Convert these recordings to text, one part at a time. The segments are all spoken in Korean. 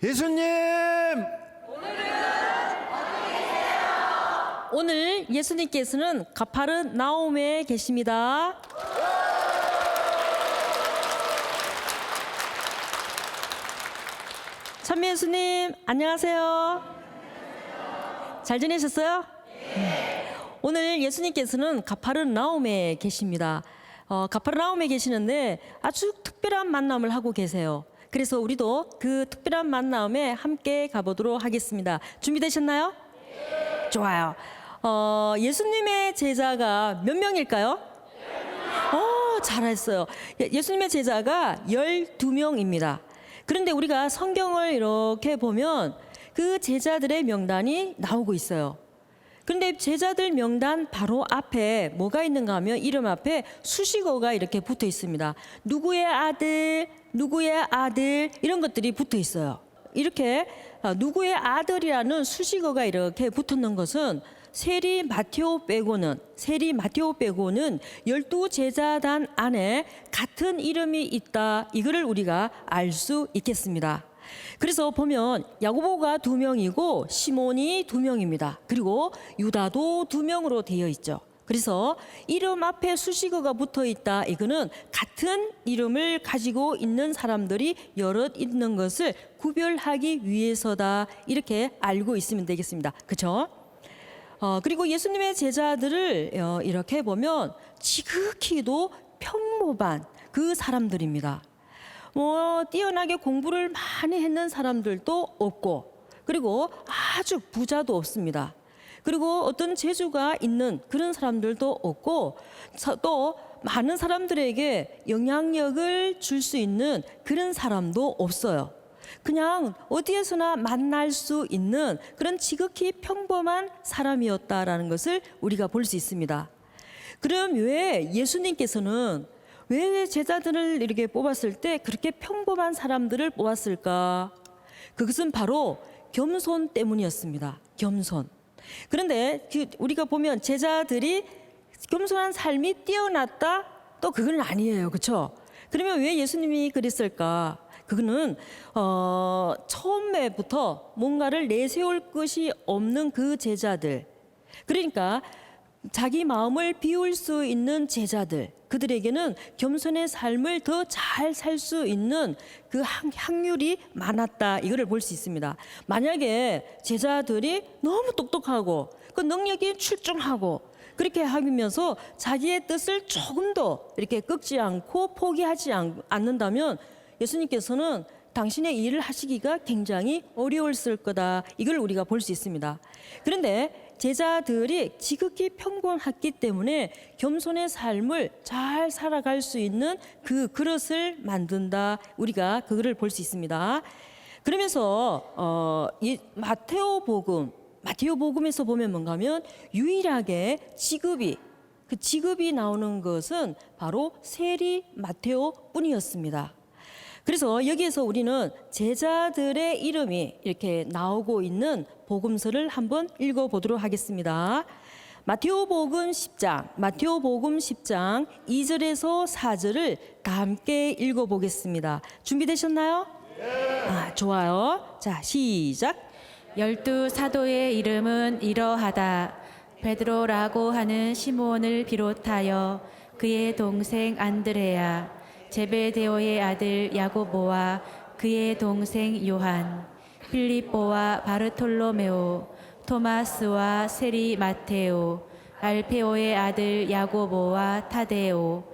예수님! 오늘 예수님께서는 가파르나움에 계십니다. 참미 예수님, 안녕하세요. 잘 지내셨어요? 네. 오늘 예수님께서는 가파르나움에 계십니다. 가파르나움에 계시는데 아주 특별한 만남을 하고 계세요. 그래서 우리도 그 특별한 만남에 함께 가보도록 하겠습니다. 준비되셨나요? 네. 좋아요. 예수님의 제자가 몇 명일까요? 잘했어요. 예수님의 제자가 12명입니다. 그런데 우리가 성경을 이렇게 보면 그 제자들의 명단이 나오고 있어요. 그런데 제자들 명단 바로 앞에 뭐가 있는가 하면 이름 앞에 수식어가 이렇게 붙어 있습니다. 누구의 아들, 누구의 아들 이런 것들이 붙어 있어요. 이렇게 누구의 아들이라는 수식어가 이렇게 붙었는 것은 세리 마테오 빼고는 12 제자단 안에 같은 이름이 있다. 이거를 우리가 알 수 있겠습니다. 그래서 보면 야고보가 2명이고 시몬이 2명입니다. 그리고 유다도 2명으로 되어 있죠. 그래서 이름 앞에 수식어가 붙어 있다. 이거는 같은 이름을 가지고 있는 사람들이 여럿 있는 것을 구별하기 위해서다. 이렇게 알고 있으면 되겠습니다. 그렇죠? 그리고 예수님의 제자들을 이렇게 보면 지극히도 평범한 그 사람들입니다. 뛰어나게 공부를 많이 했는 사람들도 없고, 그리고 아주 부자도 없습니다. 그리고 어떤 재주가 있는 그런 사람들도 없고, 또 많은 사람들에게 영향력을 줄 수 있는 그런 사람도 없어요. 그냥 어디에서나 만날 수 있는 그런 지극히 평범한 사람이었다라는 것을 우리가 볼 수 있습니다. 그럼 왜 예수님께서는 왜 제자들을 이렇게 뽑았을 때 그렇게 평범한 사람들을 뽑았을까? 그것은 바로 겸손 때문이었습니다. 겸손. 그런데 우리가 보면 제자들이 겸손한 삶이 뛰어났다? 또 그건 아니에요. 그렇죠? 그러면 왜 예수님이 그랬을까? 그거는 처음에부터 뭔가를 내세울 것이 없는 그 제자들, 그러니까 자기 마음을 비울 수 있는 제자들, 그들에게는 겸손의 삶을 더 잘 살 수 있는 그 확률이 많았다. 이거를 볼 수 있습니다. 만약에 제자들이 너무 똑똑하고 그 능력이 출중하고 그렇게 하면서 자기의 뜻을 조금 더 이렇게 꺾지 않고 포기하지 않는다면 예수님께서는 당신의 일을 하시기가 굉장히 어려웠을 거다. 이걸 우리가 볼 수 있습니다. 그런데 제자들이 지극히 평범했기 때문에 겸손의 삶을 잘 살아갈 수 있는 그 그릇을 만든다. 우리가 그거를 볼 수 있습니다. 그러면서 마테오 복음에서 보면 뭔가 하면 유일하게 그 지급이 나오는 것은 바로 세리 마테오 뿐이었습니다. 그래서 여기에서 우리는 제자들의 이름이 이렇게 나오고 있는 복음서를 한번 읽어보도록 하겠습니다. 마테오복음 10장 2절에서 4절을 다 함께 읽어보겠습니다. 준비되셨나요? 네. 좋아요. 자, 시작. 12 사도의 이름은 이러하다. 베드로라고 하는 시몬을 비롯하여 그의 동생 안드레야, 제베데오의 아들 야고보와 그의 동생 요한, 필립보와 바르톨로메오, 토마스와 세리 마테오, 알페오의 아들 야고보와 타데오,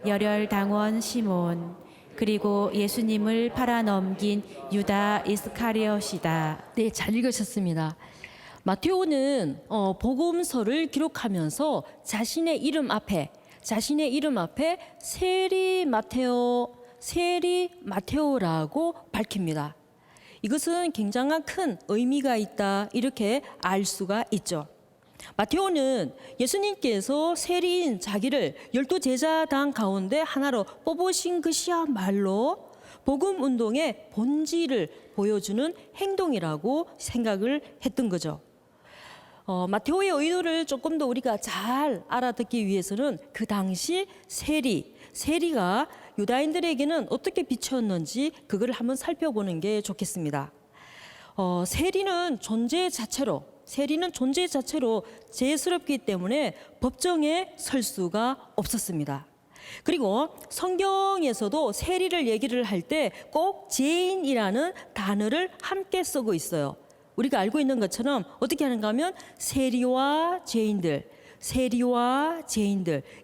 열혈당원 시몬, 그리고 예수님을 팔아넘긴 유다 이스카리ot이다. 네, 잘 읽으셨습니다. 마테오는 복음서를 기록하면서 자신의 이름 앞에 세리 마테오라고 밝힙니다. 이것은 굉장한 큰 의미가 있다. 이렇게 알 수가 있죠. 마테오는 예수님께서 세리인 자기를 12 제자당 가운데 하나로 뽑으신 것이야말로 복음 운동의 본질을 보여주는 행동이라고 생각을 했던 거죠. 마테오의 의도를 조금 더 우리가 잘 알아듣기 위해서는 그 당시 세리가 유다인들에게는 어떻게 비쳤는지 그걸 한번 살펴보는 게 좋겠습니다. 세리는 존재 자체로 죄스럽기 때문에 법정에 설 수가 없었습니다. 그리고 성경에서도 세리를 얘기를 할 때 꼭 죄인이라는 단어를 함께 쓰고 있어요. 우리가 알고 있는 것처럼 어떻게 하는가 하면 세리와 죄인들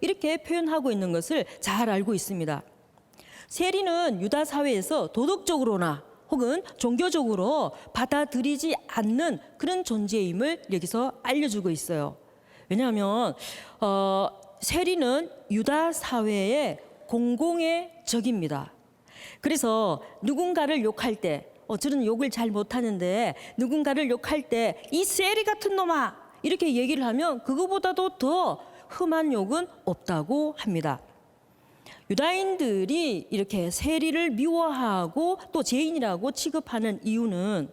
이렇게 표현하고 있는 것을 잘 알고 있습니다. 세리는 유다 사회에서 도덕적으로나 혹은 종교적으로 받아들이지 않는 그런 존재임을 여기서 알려주고 있어요. 왜냐하면 세리는 유다 사회의 공공의 적입니다. 그래서 누군가를 욕할 때 저는 욕을 잘 못하는데 누군가를 욕할 때 이 세리 같은 놈아 이렇게 얘기를 하면 그거보다도 더 흠한 욕은 없다고 합니다. 유다인들이 이렇게 세리를 미워하고 또 죄인이라고 취급하는 이유는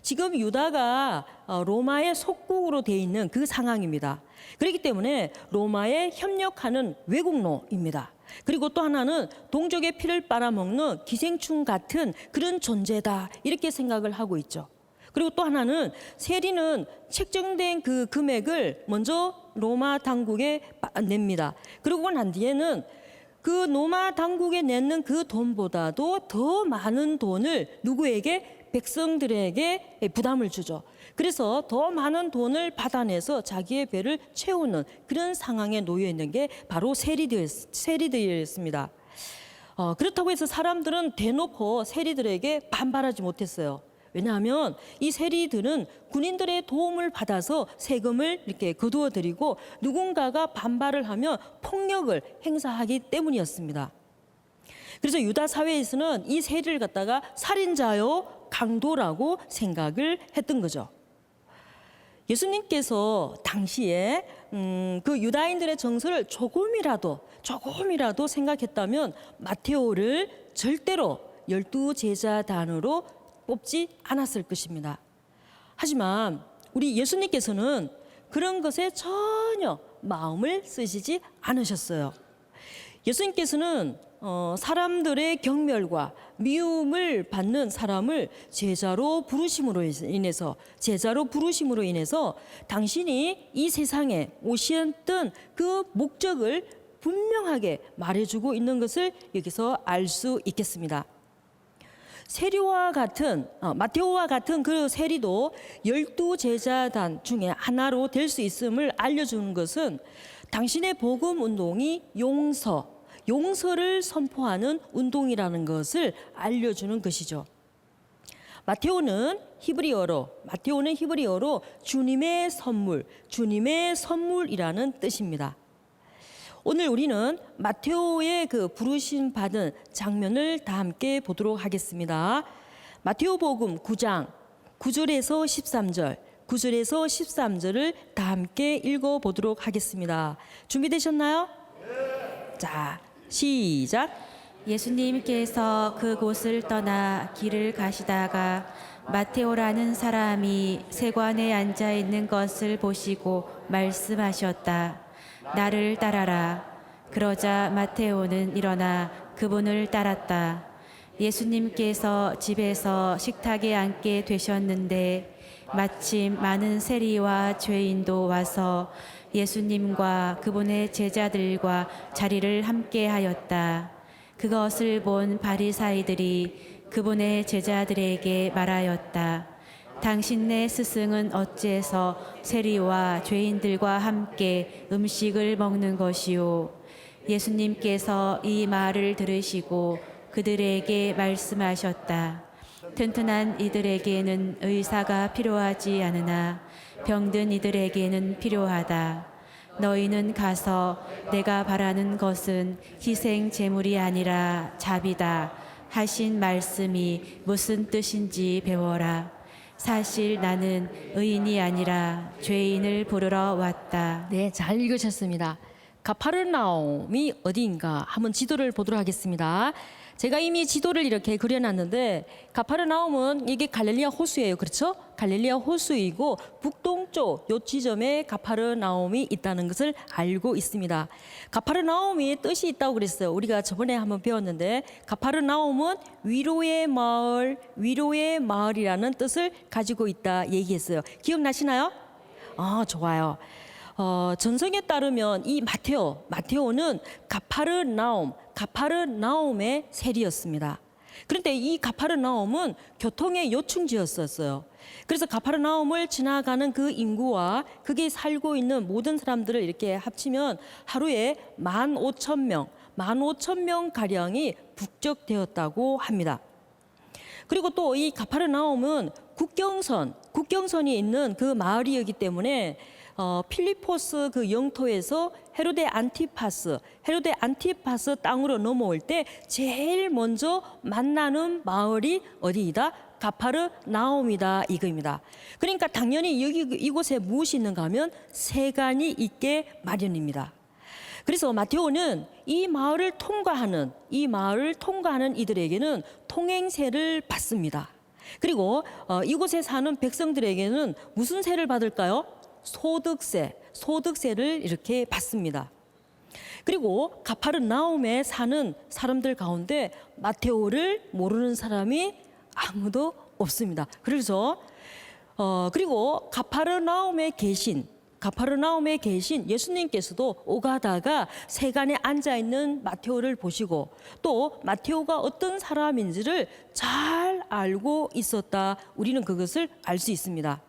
지금 유다가 로마의 속국으로 돼 있는 그 상황입니다. 그렇기 때문에 로마에 협력하는 왜국노입니다. 그리고 또 하나는 동족의 피를 빨아먹는 기생충 같은 그런 존재다 이렇게 생각을 하고 있죠. 그리고 또 하나는 세리는 책정된 그 금액을 먼저 로마 당국에 냅니다. 그러고 난 뒤에는 그 로마 당국에 내는 그 돈보다도 더 많은 돈을 누구에게? 백성들에게 부담을 주죠. 그래서 더 많은 돈을 받아내서 자기의 배를 채우는 그런 상황에 놓여 있는 게 바로 세리들이었습니다. 그렇다고 해서 사람들은 대놓고 세리들에게 반발하지 못했어요. 왜냐하면 이 세리들은 군인들의 도움을 받아서 세금을 이렇게 거두어 드리고 누군가가 반발을 하면 폭력을 행사하기 때문이었습니다. 그래서 유다 사회에서는 이 세리를 갖다가 살인자요 강도라고 생각을 했던 거죠. 예수님께서 당시에 그 유다인들의 정서를 조금이라도 생각했다면 마테오를 절대로 12제자단으로 뽑지 않았을 것입니다. 하지만 우리 예수님께서는 그런 것에 전혀 마음을 쓰시지 않으셨어요. 예수님께서는 사람들의 경멸과 미움을 받는 사람을 제자로 부르심으로 인해서 당신이 이 세상에 오셨던 그 목적을 분명하게 말해주고 있는 것을 여기서 알 수 있겠습니다. 마테오와 같은 그 세리도 12제자단 중에 하나로 될 수 있음을 알려주는 것은 당신의 복음 운동이 용서를 선포하는 운동이라는 것을 알려주는 것이죠. 마테오는 히브리어로 주님의 선물이라는 뜻입니다. 오늘 우리는 마테오의 그 부르심 받은 장면을 다 함께 보도록 하겠습니다. 마테오복음 9장 9절에서 13절을 다 함께 읽어보도록 하겠습니다. 준비되셨나요? 네. 자, 시작. 예수님께서 그곳을 떠나 길을 가시다가 마테오라는 사람이 세관에 앉아 있는 것을 보시고 말씀하셨다. 나를 따라라. 그러자 마테오는 일어나 그분을 따랐다. 예수님께서 집에서 식탁에 앉게 되셨는데 마침 많은 세리와 죄인도 와서 예수님과 그분의 제자들과 자리를 함께 하였다. 그것을 본 바리사이들이 그분의 제자들에게 말하였다. 당신네 스승은 어째서 세리와 죄인들과 함께 음식을 먹는 것이요? 예수님께서 이 말을 들으시고 그들에게 말씀하셨다. 튼튼한 이들에게는 의사가 필요하지 않으나 병든 이들에게는 필요하다. 너희는 가서 내가 바라는 것은 희생 제물이 아니라 자비다 하신 말씀이 무슨 뜻인지 배워라. 사실 나는 의인이 아니라 죄인을 부르러 왔다. 네, 잘 읽으셨습니다. 가파르나움이 어디인가 한번 지도를 보도록 하겠습니다. 제가 이미 지도를 이렇게 그려놨는데 가파르나움은 이게 갈릴리아 호수예요. 그렇죠? 갈릴리아 호수이고 북동쪽 요 지점에 가파르나움이 있다는 것을 알고 있습니다. 가파르나움이 뜻이 있다고 그랬어요. 우리가 저번에 한번 배웠는데 가파르나움은 위로의 마을, 위로의 마을이라는 뜻을 가지고 있다 얘기했어요. 기억나시나요? 좋아요. 전성에 따르면 이 마테오는 가파르나움의 세리였습니다. 그런데 이 가파르나움은 교통의 요충지였었어요. 그래서 가파르나움을 지나가는 그 인구와 거기에 살고 있는 모든 사람들을 이렇게 합치면 하루에 15,000명 가량이 북적되었다고 합니다. 그리고 또 이 가파르나움은 국경선이 있는 그 마을이었기 때문에 필리포스 그 영토에서 헤로데 안티파스 땅으로 넘어올 때 제일 먼저 만나는 마을이 어디이다? 가파르나움이다 이거입니다. 그러니까 당연히 이곳에 무엇이 있는가 하면 세간이 있게 마련입니다. 그래서 마테오는 이 마을을 통과하는 이들에게는 통행세를 받습니다. 그리고 이곳에 사는 백성들에게는 무슨 세를 받을까요? 소득세를 이렇게 받습니다. 그리고 가파르나움에 사는 사람들 가운데 마테오를 모르는 사람이 아무도 없습니다. 그래서 그리고 가파르나움에 계신 예수님께서도 오가다가 세간에 앉아 있는 마테오를 보시고 또 마테오가 어떤 사람인지를 잘 알고 있었다. 우리는 그것을 알 수 있습니다.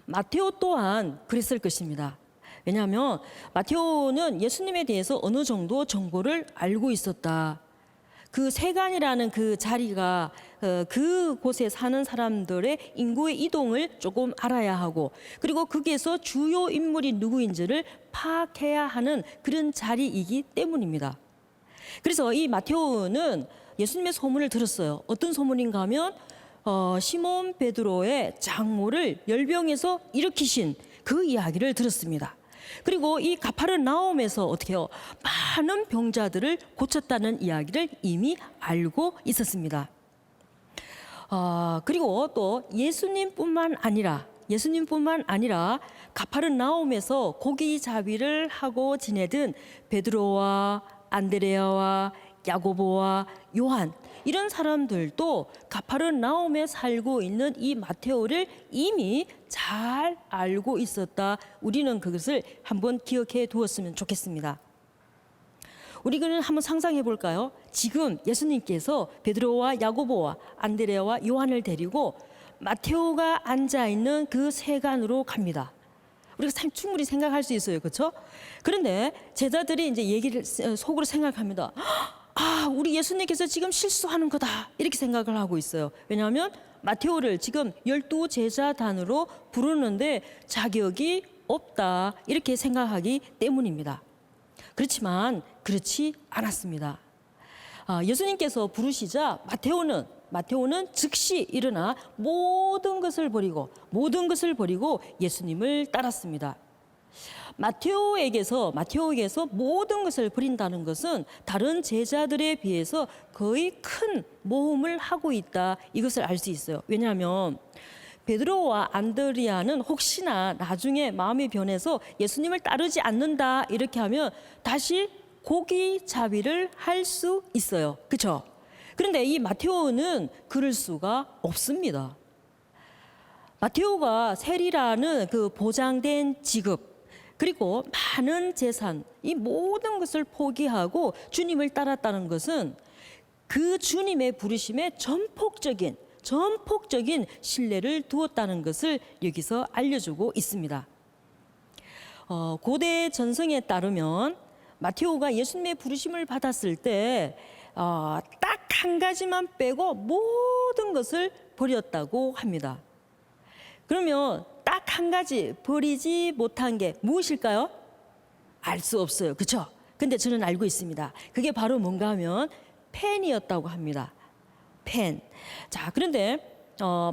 마테오 또한 그랬을 것입니다. 왜냐하면 마테오는 예수님에 대해서 어느 정도 정보를 알고 있었다. 그 세간이라는 그 자리가 그곳에 사는 사람들의 인구의 이동을 조금 알아야 하고 그리고 거기에서 주요 인물이 누구인지를 파악해야 하는 그런 자리이기 때문입니다. 그래서 이 마테오는 예수님의 소문을 들었어요. 어떤 소문인가 하면 시몬 베드로의 장모를 열병에서 일으키신 그 이야기를 들었습니다. 그리고 이 가파르나움에서 어떻게 해요? 많은 병자들을 고쳤다는 이야기를 이미 알고 있었습니다. 그리고 또 예수님뿐만 아니라 가파르나움에서 고기잡이를 하고 지내던 베드로와 안드레아와 야고보와 요한 이런 사람들도 가파르나움에 살고 있는 이 마테오를 이미 잘 알고 있었다. 우리는 그것을 한번 기억해 두었으면 좋겠습니다. 우리는 한번 상상해 볼까요? 지금 예수님께서 베드로와 야고보와 안드레아와 요한을 데리고 마테오가 앉아 있는 그 세간으로 갑니다. 우리가 충분히 생각할 수 있어요, 그렇죠? 그런데 제자들이 이제 얘기를 속으로 생각합니다. 우리 예수님께서 지금 실수하는 거다 이렇게 생각을 하고 있어요. 왜냐하면 마테오를 지금 12제자단으로 부르는데 자격이 없다 이렇게 생각하기 때문입니다. 그렇지만 그렇지 않았습니다. 예수님께서 부르시자 마테오는 즉시 일어나 모든 것을 버리고 예수님을 따랐습니다. 마테오에게서 모든 것을 버린다는 것은 다른 제자들에 비해서 거의 큰 모험을 하고 있다 이것을 알 수 있어요. 왜냐하면 베드로와 안드레아는 혹시나 나중에 마음이 변해서 예수님을 따르지 않는다 이렇게 하면 다시 고기잡이를 할 수 있어요. 그렇죠? 그런데 이 마테오는 그럴 수가 없습니다. 마테오가 세리라는 그 보장된 직업 그리고 많은 재산 이 모든 것을 포기하고 주님을 따랐다는 것은 그 주님의 부르심에 전폭적인 신뢰를 두었다는 것을 여기서 알려주고 있습니다. 고대 전성에 따르면 마테오가 예수님의 부르심을 받았을 때 딱 한 가지만 빼고 모든 것을 버렸다고 합니다. 그러면 딱 한 가지 버리지 못한 게 무엇일까요? 알 수 없어요. 그렇죠? 근데 저는 알고 있습니다. 그게 바로 뭔가 하면 펜이었다고 합니다. 펜. 자, 그런데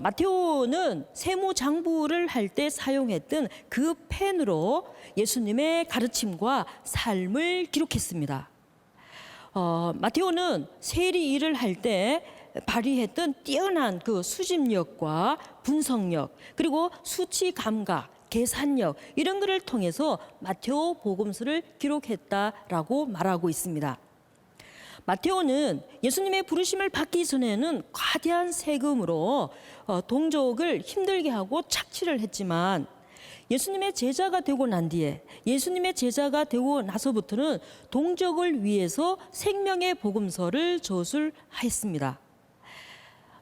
마테오는 세무장부를 할 때 사용했던 그 펜으로 예수님의 가르침과 삶을 기록했습니다. 마테오는 세리 일을 할 때 발휘했던 뛰어난 그 수집력과 분석력, 그리고 수치 감각, 계산력 이런 것을 통해서 마테오 복음서를 기록했다라고 말하고 있습니다. 마테오는 예수님의 부르심을 받기 전에는 과대한 세금으로 동족을 힘들게 하고 착취를 했지만 예수님의 제자가 되고 난 뒤에, 예수님의 제자가 되고 나서부터는 동족을 위해서 생명의 복음서를 저술하였습니다.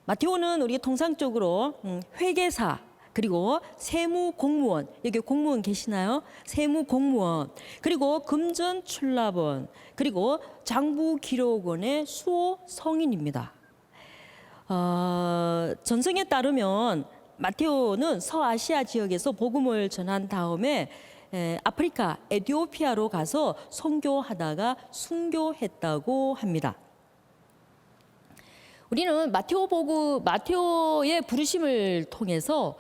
마테오는 우리 통상적으로 회계사, 그리고 세무 공무원, 여기 공무원 계시나요? 세무 공무원, 그리고 금전 출납원, 그리고 장부 기록원의 수호 성인입니다. 전성에 따르면 마테오는 서아시아 지역에서 복음을 전한 다음에 아프리카 에티오피아로 가서 선교하다가 순교했다고 합니다. 우리는 마테오의 부르심을 통해서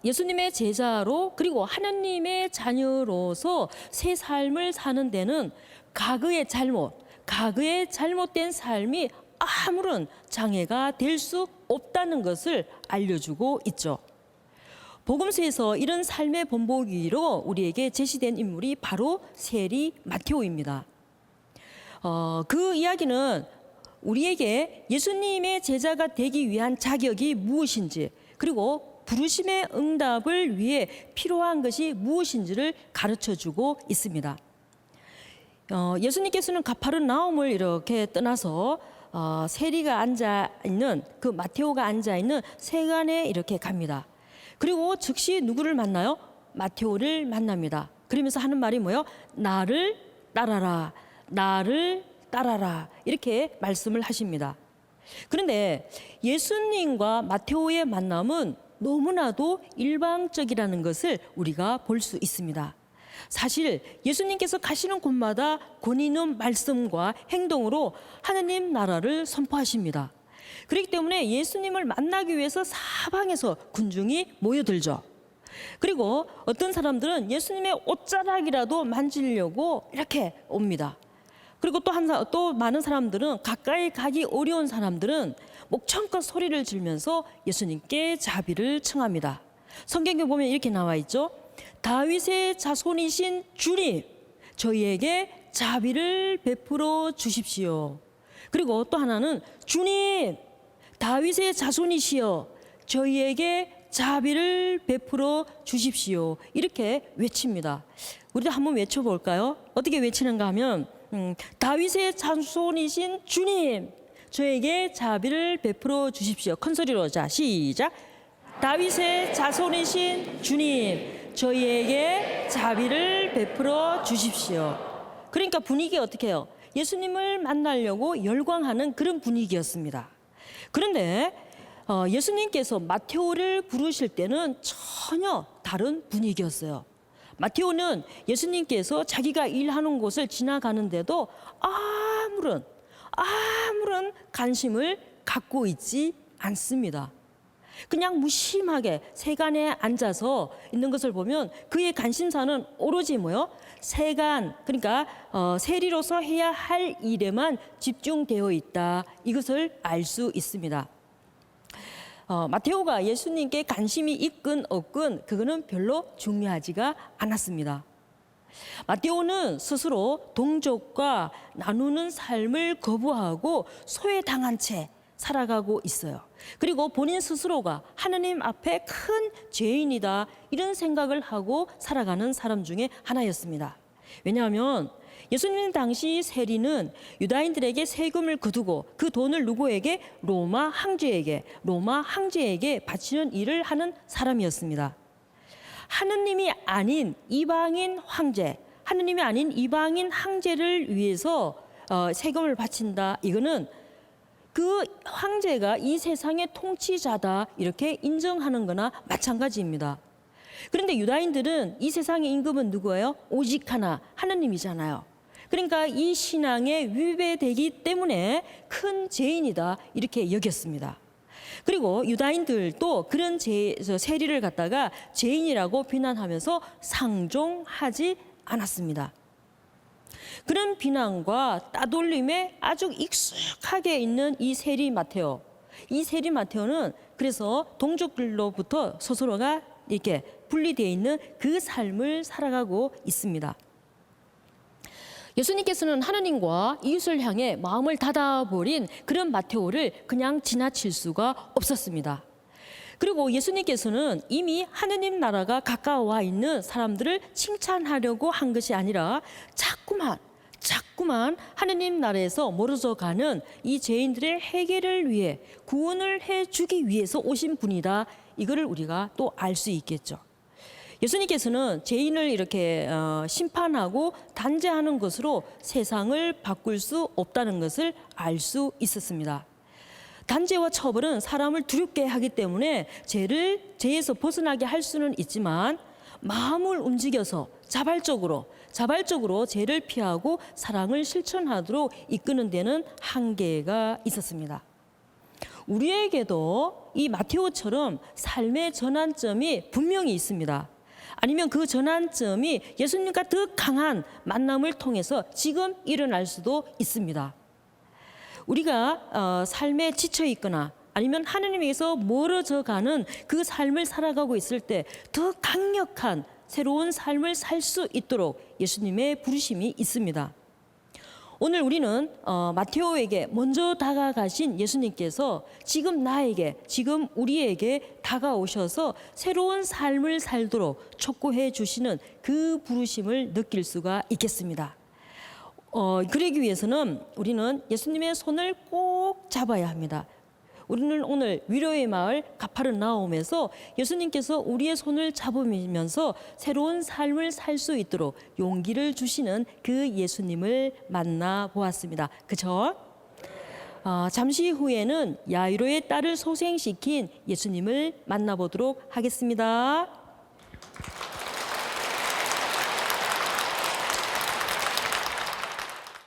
예수님의 제자로, 그리고 하나님의 자녀로서 새 삶을 사는 데는 과거의 잘못된 삶이 아무런 장애가 될 수 없다는 것을 알려주고 있죠. 복음서에서 이런 삶의 본보기로 우리에게 제시된 인물이 바로 세리 마테오입니다. 그 이야기는 우리에게 예수님의 제자가 되기 위한 자격이 무엇인지, 그리고 부르심의 응답을 위해 필요한 것이 무엇인지를 가르쳐주고 있습니다. 예수님께서는 가파르나움을 이렇게 떠나서 세리가 앉아있는, 그 마테오가 앉아있는 세간에 이렇게 갑니다. 그리고 즉시 누구를 만나요? 마테오를 만납니다. 그러면서 하는 말이 뭐예요? 나를 따라라, 나를 따라라, 이렇게 말씀을 하십니다. 그런데 예수님과 마테오의 만남은 너무나도 일방적이라는 것을 우리가 볼 수 있습니다. 사실 예수님께서 가시는 곳마다 권위 있는 말씀과 행동으로 하나님 나라를 선포하십니다. 그렇기 때문에 예수님을 만나기 위해서 사방에서 군중이 모여들죠. 그리고 어떤 사람들은 예수님의 옷자락이라도 만지려고 이렇게 옵니다. 그리고 또 많은 사람들은, 가까이 가기 어려운 사람들은 목청껏 소리를 지르면서 예수님께 자비를 청합니다. 성경에 보면 이렇게 나와 있죠. 다윗의 자손이신 주님, 저희에게 자비를 베풀어 주십시오. 그리고 또 하나는 주님, 다윗의 자손이시여, 저희에게 자비를 베풀어 주십시오. 이렇게 외칩니다. 우리도 한번 외쳐볼까요? 어떻게 외치는가 하면 다윗의 자손이신 주님, 저에게 자비를 베풀어 주십시오. 큰 소리로, 자, 시작. 다윗의 자손이신 주님, 저희에게 자비를 베풀어 주십시오. 그러니까 분위기 어떻게 해요? 예수님을 만나려고 열광하는 그런 분위기였습니다. 그런데 예수님께서 마테오를 부르실 때는 전혀 다른 분위기였어요. 마테오는 예수님께서 자기가 일하는 곳을 지나가는데도 아무런 관심을 갖고 있지 않습니다. 그냥 무심하게 세간에 앉아서 있는 것을 보면 그의 관심사는 오로지 뭐요? 세간, 그러니까 세리로서 해야 할 일에만 집중되어 있다, 이것을 알 수 있습니다. 마테오가 예수님께 관심이 있건 없건 그거는 별로 중요하지가 않았습니다. 마테오는 스스로 동족과 나누는 삶을 거부하고 소외당한 채 살아가고 있어요. 그리고 본인 스스로가 하나님 앞에 큰 죄인이다, 이런 생각을 하고 살아가는 사람 중에 하나였습니다. 왜냐하면 예수님 당시 세리는 유다인들에게 세금을 거두고 그 돈을 누구에게? 로마 황제에게 바치는 일을 하는 사람이었습니다. 하느님이 아닌 이방인 황제를 위해서 세금을 바친다, 이거는 그 황제가 이 세상의 통치자다, 이렇게 인정하는 거나 마찬가지입니다. 그런데 유다인들은 이 세상의 임금은 누구예요? 오직 하나, 하느님이잖아요. 그러니까 이 신앙에 위배되기 때문에 큰 죄인이다, 이렇게 여겼습니다. 그리고 유다인들도 그런 세리를 갖다가 죄인이라고 비난하면서 상종하지 않았습니다. 그런 비난과 따돌림에 아주 익숙하게 있는 이 세리 마테오. 이 세리 마테오는 그래서 동족들로부터 스스로가 이렇게 분리되어 있는 그 삶을 살아가고 있습니다. 예수님께서는 하나님과 이웃을 향해 마음을 닫아버린 그런 마테오를 그냥 지나칠 수가 없었습니다. 그리고 예수님께서는 이미 하느님 나라가 가까워 있는 사람들을 칭찬하려고 한 것이 아니라 자꾸만 하느님 나라에서 멀어져 가는 이 죄인들의 해결을 위해 구원을 해주기 위해서 오신 분이다. 이거를 우리가 또 알 수 있겠죠. 예수님께서는 죄인을 이렇게 심판하고 단죄하는 것으로 세상을 바꿀 수 없다는 것을 알 수 있었습니다. 단죄와 처벌은 사람을 두렵게 하기 때문에 죄에서 벗어나게 할 수는 있지만 마음을 움직여서 자발적으로 죄를 피하고 사랑을 실천하도록 이끄는 데는 한계가 있었습니다. 우리에게도 이 마테오처럼 삶의 전환점이 분명히 있습니다. 아니면 그 전환점이 예수님과 더 강한 만남을 통해서 지금 일어날 수도 있습니다. 우리가 삶에 지쳐 있거나 아니면 하나님에게서 멀어져 가는 그 삶을 살아가고 있을 때 더 강력한 새로운 삶을 살 수 있도록 예수님의 부르심이 있습니다. 오늘 우리는 마테오에게 먼저 다가가신 예수님께서 지금 우리에게 다가오셔서 새로운 삶을 살도록 촉구해 주시는 그 부르심을 느낄 수가 있겠습니다. 그러기 위해서는 우리는 예수님의 손을 꼭 잡아야 합니다. 우리는 오늘 위로의 마을 가파르나움에서 예수님께서 우리의 손을 잡으면서 새로운 삶을 살 수 있도록 용기를 주시는 그 예수님을 만나보았습니다. 그렇죠? 잠시 후에는 야이로의 딸을 소생시킨 예수님을 만나보도록 하겠습니다.